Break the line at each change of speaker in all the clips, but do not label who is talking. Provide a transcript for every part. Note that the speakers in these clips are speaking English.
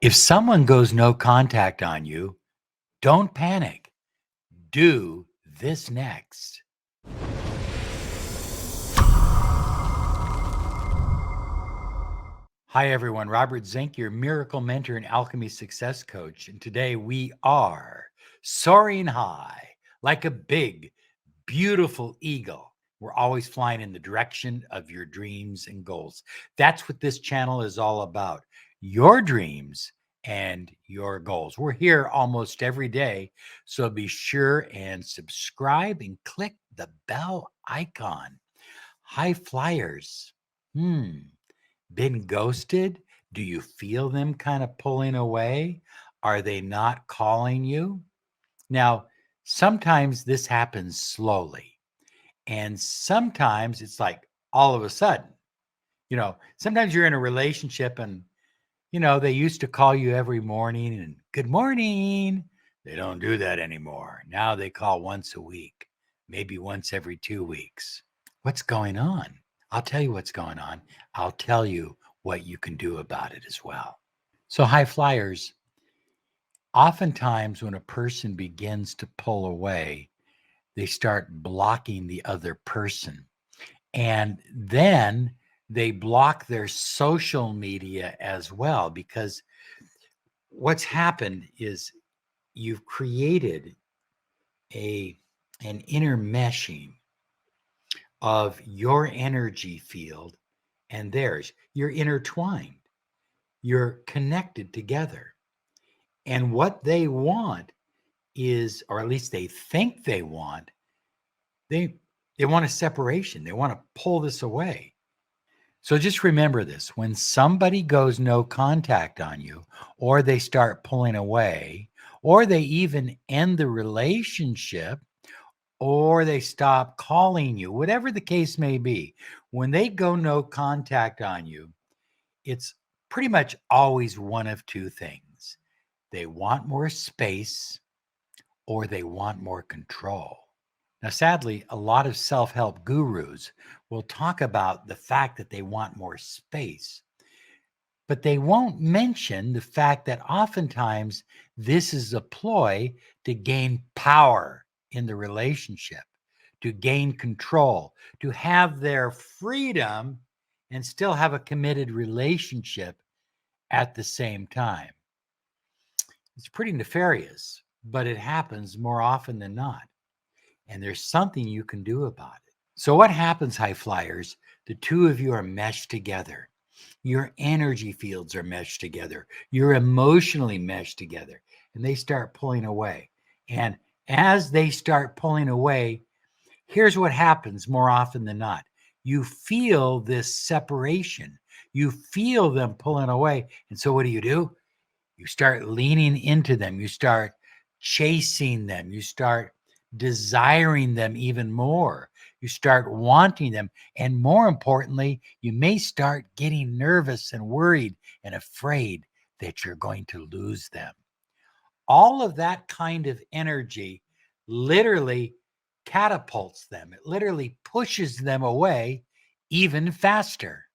If someone goes no contact on you, don't panic. Do this next. Hi, everyone. Robert Zink, your miracle mentor and alchemy success coach. And today we are soaring high like a big, beautiful eagle. We're always flying in the direction of your dreams and goals. That's what this channel is all about, your dreams and your goals. We're here almost every day. So be sure and subscribe and click the bell icon. High flyers. Been ghosted? Do you feel them kind of pulling away? Are they not calling you? Now, sometimes this happens slowly, and sometimes it's like all of a sudden. Sometimes you're in a relationship and, they used to call you every morning and good morning. They don't do that anymore. Now they call once a week, maybe once every 2 weeks. What's going on? I'll tell you what's going on. I'll tell you what you can do about it as well. So, high flyers, oftentimes when a person begins to pull away, they start blocking the other person. And then they block their social media as well, because what's happened is you've created an intermeshing of your energy field and theirs. You're intertwined. You're connected together. And what they want is, or at least they think they want, they want a separation. They want to pull this away. So just remember this: when somebody goes no contact on you, or they start pulling away, or they even end the relationship, or they stop calling you, whatever the case may be, when they go no contact on you, it's pretty much always one of two things. They want more space, or they want more control. Now, sadly, a lot of self-help gurus will talk about the fact that they want more space, but they won't mention the fact that oftentimes this is a ploy to gain power in the relationship, to gain control, to have their freedom and still have a committed relationship at the same time. It's pretty nefarious, but it happens more often than not. And there's something you can do about it. So, what happens, high flyers? The two of you are meshed together. Your energy fields are meshed together. You're emotionally meshed together, and they start pulling away. And as they start pulling away, here's what happens more often than not: you feel this separation, you feel them pulling away. And so, what do? You start leaning into them, you start chasing them, you start desiring them even more, you start wanting them, and more importantly, you may start getting nervous and worried and afraid that you're going to lose them. All of that kind of energy literally catapults them, it literally pushes them away even faster.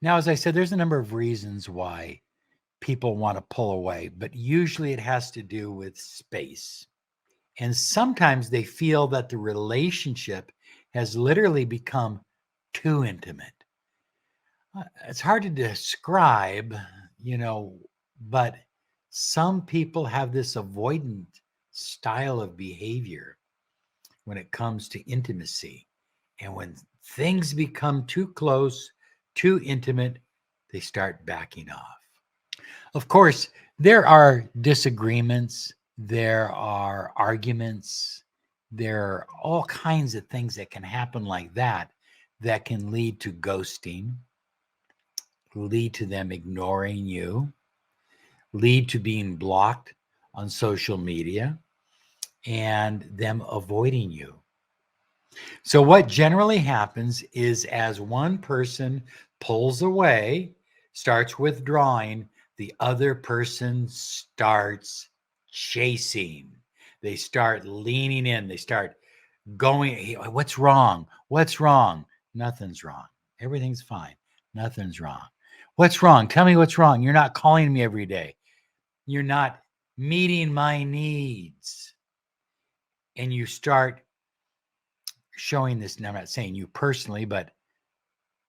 Now, as I said, there's a number of reasons why people want to pull away, but usually it has to do with space. And sometimes they feel that the relationship has literally become too intimate. It's hard to describe, but some people have this avoidant style of behavior when it comes to intimacy. And when things become too close, too intimate, they start backing off. Of course, there are disagreements, there are arguments, there are all kinds of things that can happen like that that can lead to ghosting, lead to them ignoring you, lead to being blocked on social media, and them avoiding you. So, what generally happens is as one person pulls away, starts withdrawing, the other person starts chasing. They start leaning in. They start going, "Hey, what's wrong? What's wrong?" Nothing's wrong. Everything's fine. Nothing's wrong. What's wrong? Tell me what's wrong. You're not calling me every day. You're not meeting my needs. And you start showing this. Now, I'm not saying you personally, but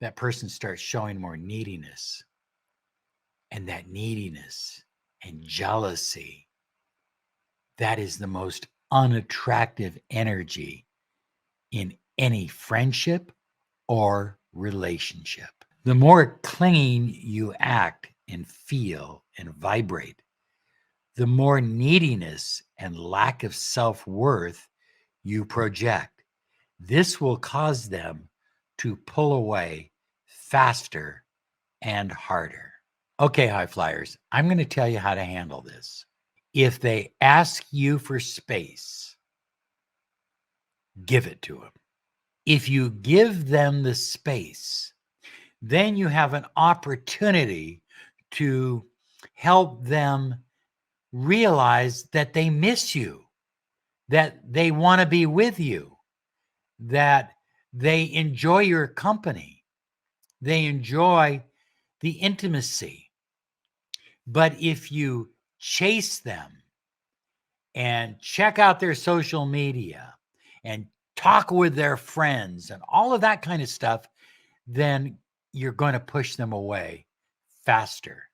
that person starts showing more neediness. And that neediness and jealousy, that is the most unattractive energy in any friendship or relationship. The more clinging you act and feel and vibrate, the more neediness and lack of self-worth you project. This will cause them to pull away faster and harder. Okay, high flyers, I'm going to tell you how to handle this. If they ask you for space, give it to them. If you give them the space, then you have an opportunity to help them realize that they miss you, that they want to be with you, that they enjoy your company, they enjoy the intimacy. But if you chase them and check out their social media and talk with their friends and all of that kind of stuff, then you're going to push them away faster.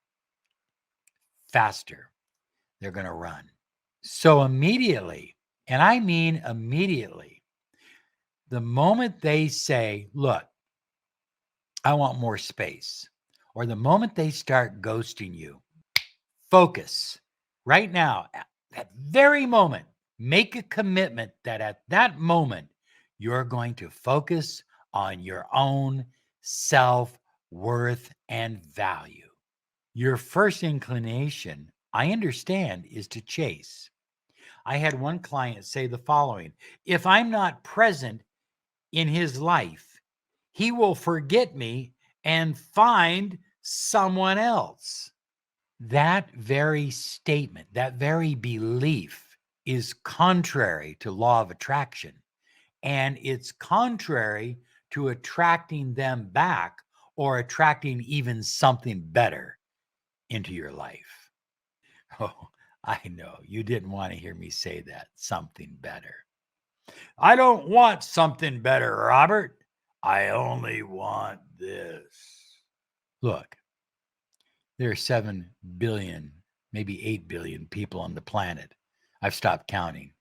They're going to run. So immediately, and I mean immediately, the moment they say, look, I want more space, or the moment they start ghosting you, focus right now, at that very moment, make a commitment that at that moment, you're going to focus on your own self-worth and value. Your first inclination, I understand, is to chase. I had one client say the following: if I'm not present in his life, he will forget me and find someone else. That very statement, that very belief is contrary to law of attraction, and it's contrary to attracting them back or attracting even something better into your life. Oh, I know you didn't want to hear me say that, something better. I don't want something better, Robert. I only want this. Look, there are 7 billion, maybe 8 billion people on the planet. I've stopped counting.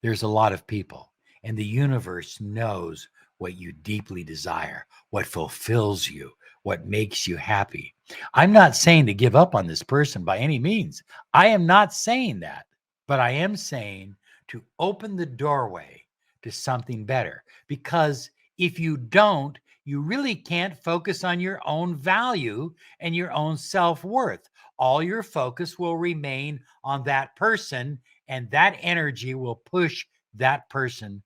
There's a lot of people, and the universe knows what you deeply desire, what fulfills you, what makes you happy. I'm not saying to give up on this person by any means. I am not saying that, but I am saying to open the doorway to something better, because if you don't, you really can't focus on your own value and your own self-worth. All your focus will remain on that person, and that energy will push that person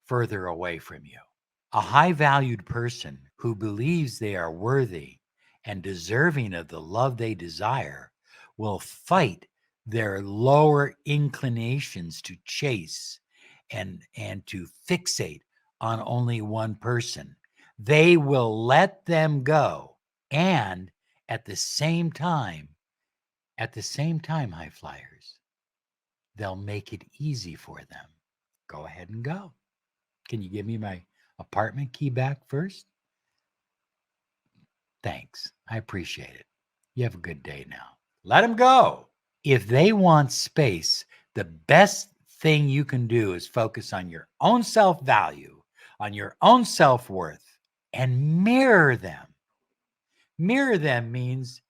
further away from you. A high valued person who believes they are worthy and deserving of the love they desire will fight their lower inclinations to chase and to fixate on only one person. They will let them go. And at the same time, high flyers, they'll make it easy for them. Go ahead and go. Can you give me my apartment key back first? Thanks. I appreciate it. You have a good day now. Let them go. If they want space, the best thing you can do is focus on your own self-value, on your own self-worth, and mirror them. Mirror them means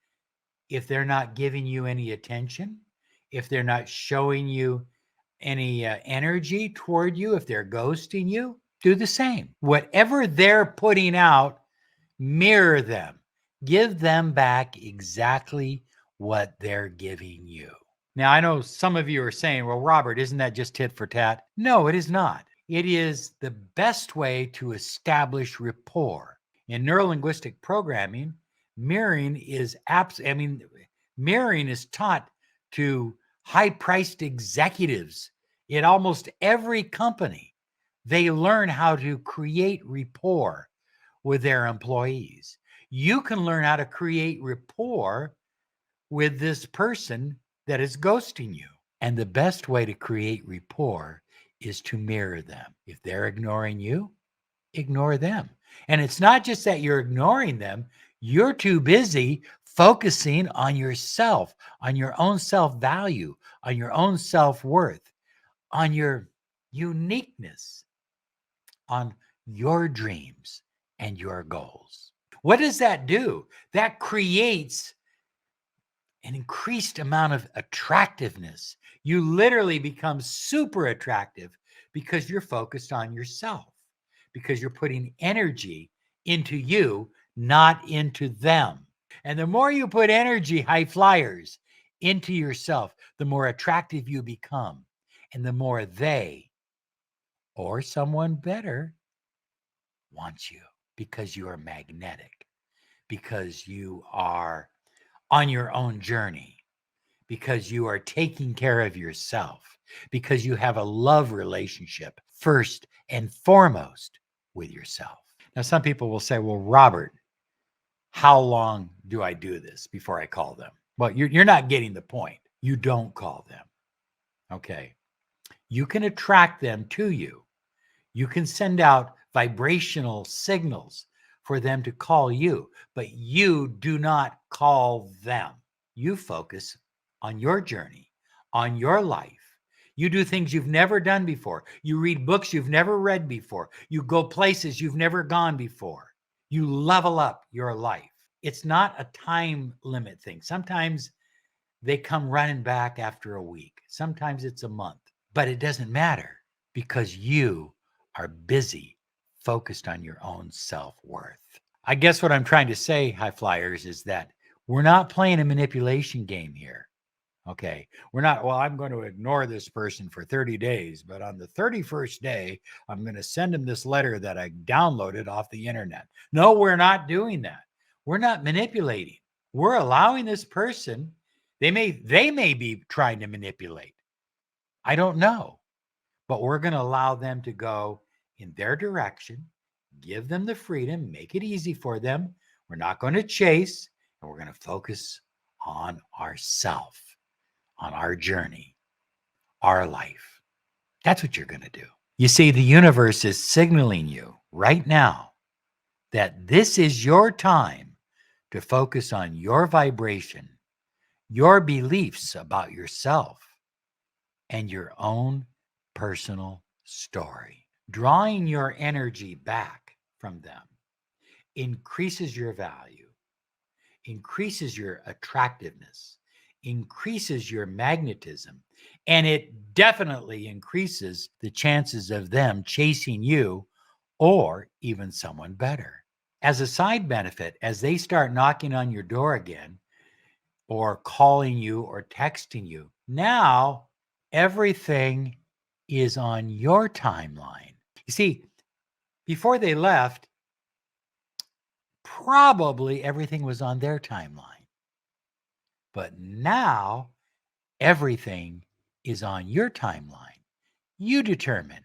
if they're not giving you any attention, if they're not showing you any energy toward you, if they're ghosting you, do the same. Whatever they're putting out, mirror them. Give them back exactly what they're giving you. Now, I know some of you are saying, well, Robert, isn't that just tit for tat? No, it is not. It is the best way to establish rapport. In neurolinguistic programming, mirroring is mirroring is taught to high-priced executives in almost every company. They learn how to create rapport with their employees. You can learn how to create rapport with this person that is ghosting you. And the best way to create rapport is to mirror them. If they're ignoring you, ignore them. And it's not just that you're ignoring them, you're too busy focusing on yourself, on your own self value, on your own self worth, on your uniqueness, on your dreams and your goals. What does that do? That creates an increased amount of attractiveness. You literally become super attractive because you're focused on yourself, because you're putting energy into you, not into them. And the more you put energy, high flyers, into yourself, the more attractive you become. And the more they or someone better wants you because you are magnetic, because you are on your own journey, because you are taking care of yourself, because you have a love relationship first and foremost with yourself. Now, some people will say, well, Robert, how long do I do this before I call them? Well, you're not getting the point. You don't call them. Okay. You can attract them to you. You can send out vibrational signals for them to call you, but you do not call them. You focus on your journey, on your life. You do things you've never done before. You read books you've never read before. You go places you've never gone before. You level up your life. It's not a time limit thing. Sometimes they come running back after a week. Sometimes it's a month, but it doesn't matter because you are busy focused on your own self-worth. I guess what I'm trying to say, high flyers, is that we're not playing a manipulation game here. Okay. We're not, well, I'm going to ignore this person for 30 days, but on the 31st day, I'm going to send him this letter that I downloaded off the internet. No, we're not doing that. We're not manipulating. We're allowing this person, they may be trying to manipulate. I don't know, but we're going to allow them to go in their direction, give them the freedom, make it easy for them. We're not going to chase, and we're going to focus on ourself, on our journey, our life. That's what you're going to do. You see, the universe is signaling you right now that this is your time to focus on your vibration, your beliefs about yourself, and your own personal story. Drawing your energy back from them increases your value, increases your attractiveness, increases your magnetism, and it definitely increases the chances of them chasing you or even someone better. As a side benefit, as they start knocking on your door again, or calling you or texting you, now everything is on your timeline. You see, before they left, probably everything was on their timeline. But now everything is on your timeline. You determine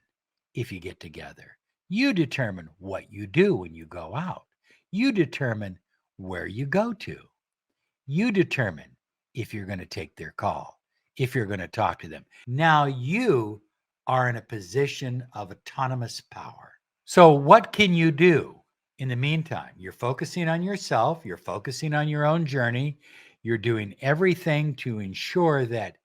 if you get together. You determine what you do when you go out. You determine where you go to. You determine if you're going to take their call, if you're going to talk to them. Now you are in a position of autonomous power. So, what can you do in the meantime? You're focusing on yourself, you're focusing on your own journey, you're doing everything to ensure that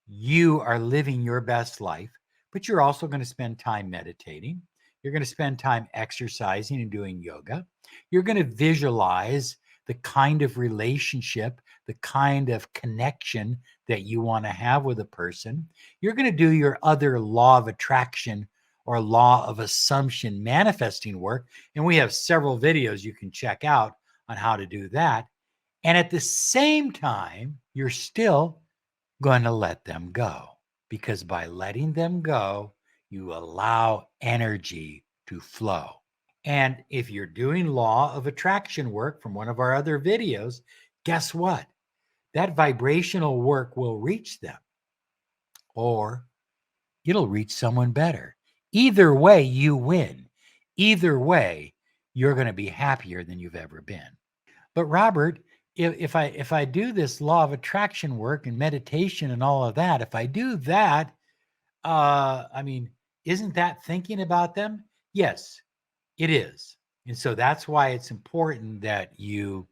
you are living your best life, but you're also going to spend time meditating. You're going to spend time exercising and doing yoga. You're going to visualize the kind of relationship, the kind of connection that you want to have with a person. You're going to do your other law of attraction or law of assumption manifesting work. And we have several videos you can check out on how to do that. And at the same time, you're still going to let them go, because by letting them go, you allow energy to flow. And if you're doing law of attraction work from one of our other videos, guess what? That vibrational work will reach them, or it'll reach someone better. Either way, you win. Either way, you're going to be happier than you've ever been. But Robert, if I do this law of attraction work and meditation and all of that, if I do that, I mean, isn't that thinking about them? Yes, it is. And so that's why it's important that you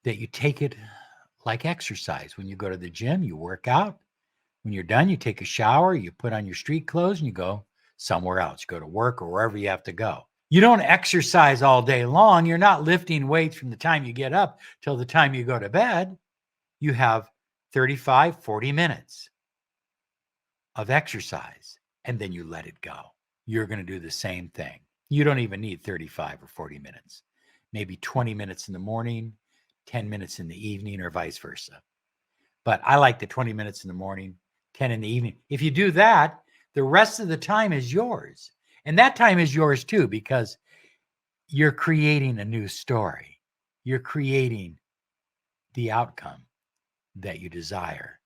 take it like exercise. When you go to the gym, you work out. When you're done, you take a shower, you put on your street clothes, and you go somewhere else. You go to work or wherever you have to go. You don't exercise all day long. You're not lifting weights from the time you get up till the time you go to bed. You have 35, 40 minutes of exercise, and then you let it go. You're going to do the same thing. You don't even need 35 or 40 minutes, maybe 20 minutes in the morning, 10 minutes in the evening, or vice versa. But I like the 20 minutes in the morning, 10 in the evening. If you do that, the rest of the time is yours. And that time is yours too, because you're creating a new story. You're creating the outcome that you desire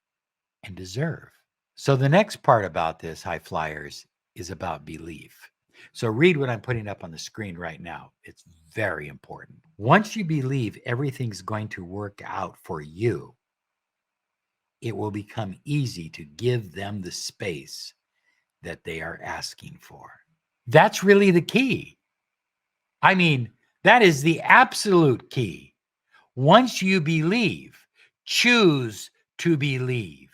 and deserve. So the next part about this, high flyers, is about belief. So read what I'm putting up on the screen right now. It's very important. Once you believe everything's going to work out for you, it will become easy to give them the space that they are asking for. That's really the key. I mean, that is the absolute key. Once you believe, choose to believe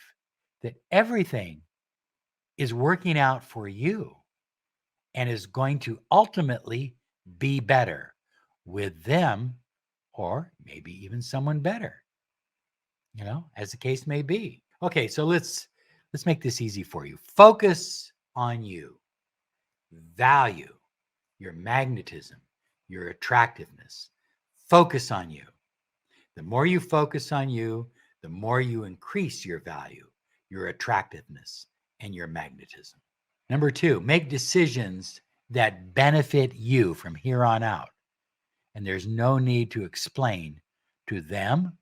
that everything is working out for you and is going to ultimately be better with them, or maybe even someone better, as the case may be. Okay, so let's make this easy for you. Focus on you. Value your magnetism, your attractiveness. Focus on you. The more you focus on you, the more you increase your value, your attractiveness, and your magnetism. Number 2, make decisions that benefit you from here on out. And there's no need to explain to them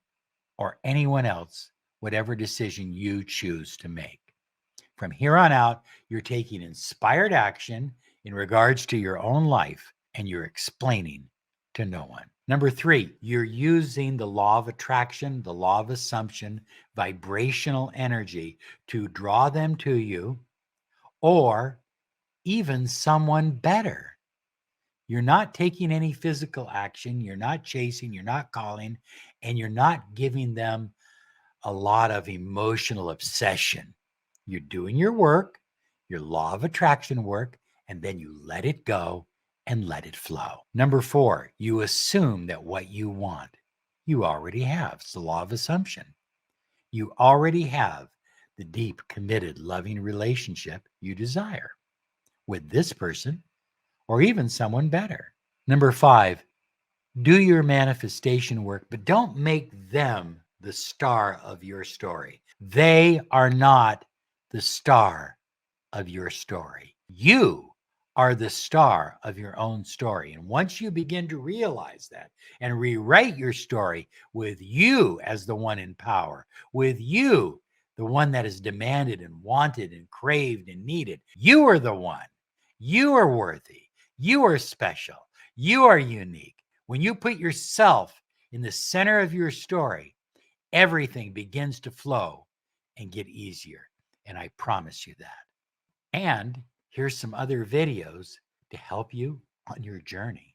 or anyone else whatever decision you choose to make. From here on out, you're taking inspired action in regards to your own life, and you're explaining to no one. Number 3, you're using the law of attraction, the law of assumption, vibrational energy to draw them to you, or even someone better. You're not taking any physical action. You're not chasing, you're not calling, and you're not giving them a lot of emotional obsession. You're doing your work, your law of attraction work, and then you let it go and let it flow. Number 4, you assume that what you want, you already have. It's the law of assumption. You already have the deep, committed, loving relationship you desire with this person or even someone better. Number 5, do your manifestation work, but don't make them the star of your story. They are not the star of your story. You are the star of your own story. And once you begin to realize that and rewrite your story with you as the one in power, with you, the one that is demanded and wanted and craved and needed, you are the one. You are worthy. You are special. You are unique. When you put yourself in the center of your story, everything begins to flow and get easier. And I promise you that. And here's some other videos to help you on your journey.